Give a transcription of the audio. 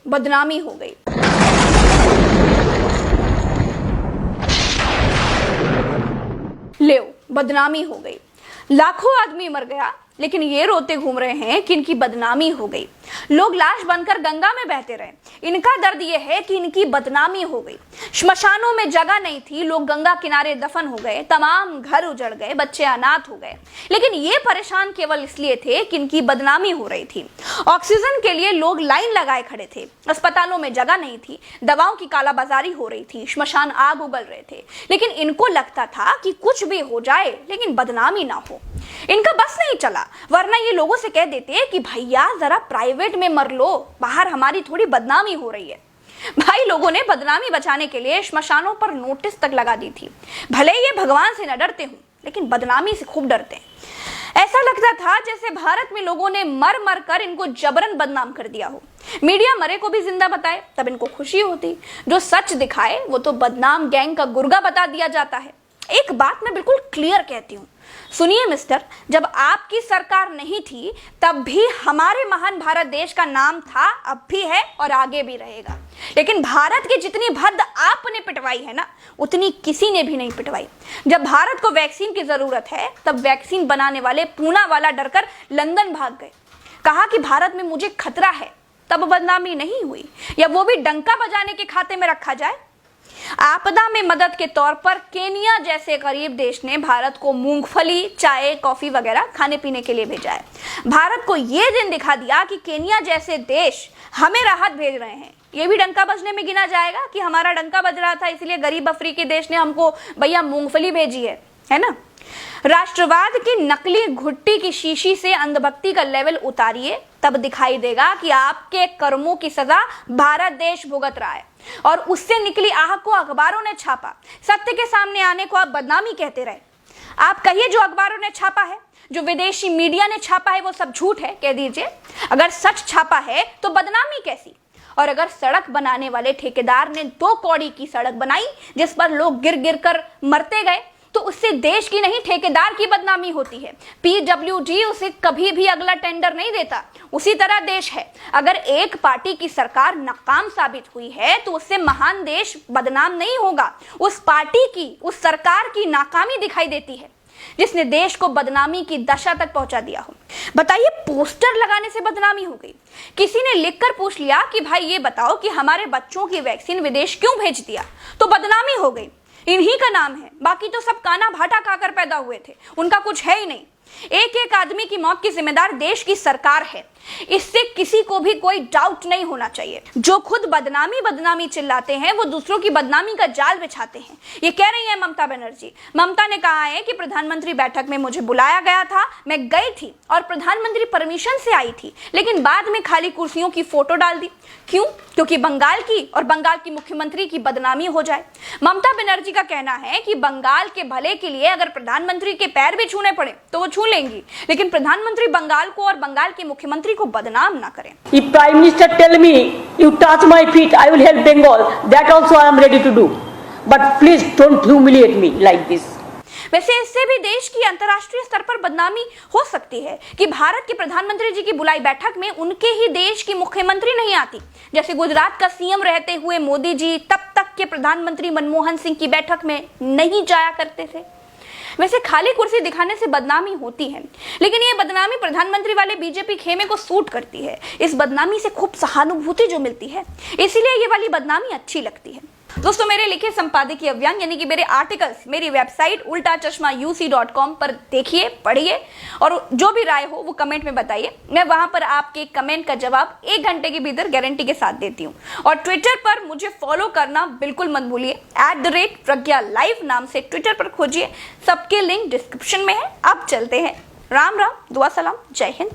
बदनामी हो गई। ले बदनामी हो गई। लाखों आदमी मर गया, लेकिन ये रोते घूम रहे हैं कि इनकी बदनामी हो गई। लोग लाश बनकर गंगा में बहते रहे, इनका दर्द यह है कि इनकी बदनामी हो गई। श्मशानों में जगह नहीं थी, लोग गंगा किनारे दफन हो गए, तमाम घर उजड़ गए, बच्चे अनाथ हो गए। लेकिन ये परेशान केवल इसलिए थे कि इनकी बदनामी हो रही थी। ऑक्सीजन के लिए लोग लाइन लगाए खड़े थे, अस्पतालों में जगह नहीं थी, दवाओं की कालाबाजारी हो रही थी, श्मशान आग उगल रहे थे। लेकिन इनको लगता था कि कुछ भी हो जाए लेकिन बदनामी ना हो। इनका बस नहीं चला, वरना ये लोगों से कह देते कि भैया जरा प्राइवेट में मर लो, बाहर हमारी थोड़ी बदनामी हो रही है। भाई लोगों ने बदनामी बचाने के लिए श्मशानों पर नोटिस तक लगा दी थी। भले ये भगवान से न डरते हों, लेकिन बदनामी से खूब डरते हैं। ऐसा लगता था जैसे भारत में लोगों ने मर मर कर इनको जबरन बदनाम कर दिया हो। मीडिया मरे को भी जिंदा बताए तब इनको खुशी होती, जो सच दिखाए वो तो बदनाम गैंग का गुर्गा बता दिया जाता है। एक बात मैं बिल्कुल क्लियर कहती हूँ, सुनिए मिस्टर, जब आपकी सरकार नहीं थी तब भी हमारे महान भारत देश का नाम था, अब भी है और आगे भी रहेगा। लेकिन भारत की जितनी भद्द आपने पिटवाई है ना, उतनी किसी ने भी नहीं पिटवाई। जब भारत को वैक्सीन की जरूरत है तब वैक्सीन बनाने वाले पूना वाला डरकर लंदन भाग गए, कहा कि भारत में मुझे खतरा है, तब बदनामी नहीं हुई, या वो भी डंका बजाने के खाते में रखा जाए। आपदा में मदद के तौर पर केनिया जैसे गरीब देश ने भारत को मूंगफली, चाय, कॉफी वगैरह खाने पीने के लिए भेजा है। भारत को यह दिन दिखा दिया कि केनिया जैसे देश हमें राहत भेज रहे हैं। ये भी डंका बजने में गिना जाएगा कि हमारा डंका बज रहा था इसलिए गरीब अफ्रीकी देश ने हमको भैया मूंगफली भेजी है ना। राष्ट्रवाद की नकली घुट्टी की शीशी से अंधभक्ति का लेवल उतारिए, तब दिखाई देगा कि आपके कर्मों की सजा भारत देश भुगत रहा है। और उससे निकली आह को अखबारों ने छापा, सत्य के सामने आने को आप बदनामी कहते रहे। आप कहिए जो अखबारों ने छापा है, जो विदेशी मीडिया ने छापा है, वो सब झूठ है, कह दीजिए। अगर सच छापा है तो बदनामी कैसी? और अगर सड़क बनाने वाले ठेकेदार ने 2 कौड़ी की सड़क बनाई जिस पर लोग गिर गिर कर मरते गए, तो उससे देश की नहीं ठेकेदार की बदनामी होती है। PWD उसे कभी भी अगला टेंडर नहीं देता। उसी तरह देश है, अगर एक पार्टी की सरकार नाकाम साबित हुई है तो उससे महान देश बदनाम नहीं होगा। उस पार्टी की, उस सरकार की नाकामी दिखाई देती है जिसने देश को बदनामी की दशा तक पहुंचा दिया हो। बताइए, पोस्टर लगाने से बदनामी हो गई? किसी ने लिखकर पूछ लिया कि भाई ये बताओ कि हमारे बच्चों की वैक्सीन विदेश क्यों भेज दिया, तो बदनामी हो गई। इन्हीं का नाम है, बाकी तो सब काना भाटा खाकर पैदा हुए थे, उनका कुछ है ही नहीं। एक एक आदमी की मौत की जिम्मेदार देश की सरकार है, इससे किसी को भी कोई डाउट नहीं होना चाहिए। जो खुद बदनामी चिल्लाते हैं वो दूसरों की बदनामी का जाल बिछाते हैं। ये कह रही है ममता बनर्जी। ममता ने कहा है कि प्रधानमंत्री बैठक में मुझे बुलाया गया था, मैं गई थी और प्रधानमंत्री परमिशन से आई थी, लेकिन बाद में खाली कुर्सियों की फोटो डाल दी। क्यों? क्योंकि बंगाल की और बंगाल की मुख्यमंत्री की बदनामी हो जाए। ममता बनर्जी का कहना है कि बंगाल के भले के लिए अगर प्रधानमंत्री के पैर भी छूने पड़े तो वो छू लेंगी, लेकिन प्रधानमंत्री बंगाल को और बंगाल के मुख्यमंत्री को बदनाम ना करें। If Prime Minister tell me you touch my feet, I will help Bengal. That also I am ready to do. But please don't humiliate me like this. वैसे इससे भी देश की अंतर्राष्ट्रीय स्तर पर बदनामी हो सकती है कि भारत के प्रधानमंत्री जी की बुलाई बैठक में उनके ही देश की मुख्यमंत्री नहीं आती। जैसे गुजरात का सीएम रहते हुए मोदी जी तब तक के प्रधानमंत्री मनमोहन सिंह की बैठक में नहीं जाया करते थे। वैसे खाली कुर्सी दिखाने से बदनामी होती है, लेकिन ये बदनामी प्रधानमंत्री वाले बीजेपी खेमे को सूट करती है। इस बदनामी से खूब सहानुभूति जो मिलती है, इसीलिए ये वाली बदनामी अच्छी लगती है। दोस्तों, मेरे लिखे संपादकीय व्यंग यानी कि मेरे आर्टिकल्स मेरी वेबसाइट ultachashma.uc.com पर देखिए, पढ़िए और जो भी राय हो वो कमेंट में बताइए। मैं वहां पर आपके कमेंट का जवाब 1 घंटे के भीतर गारंटी के साथ देती हूँ। और ट्विटर पर मुझे फॉलो करना बिल्कुल मत भूलिए। @प्रज्ञा_live नाम से ट्विटर पर खोजिए, सबके लिंक डिस्क्रिप्शन में है। अब चलते हैं। राम राम, दुआ सलाम, जय हिंद।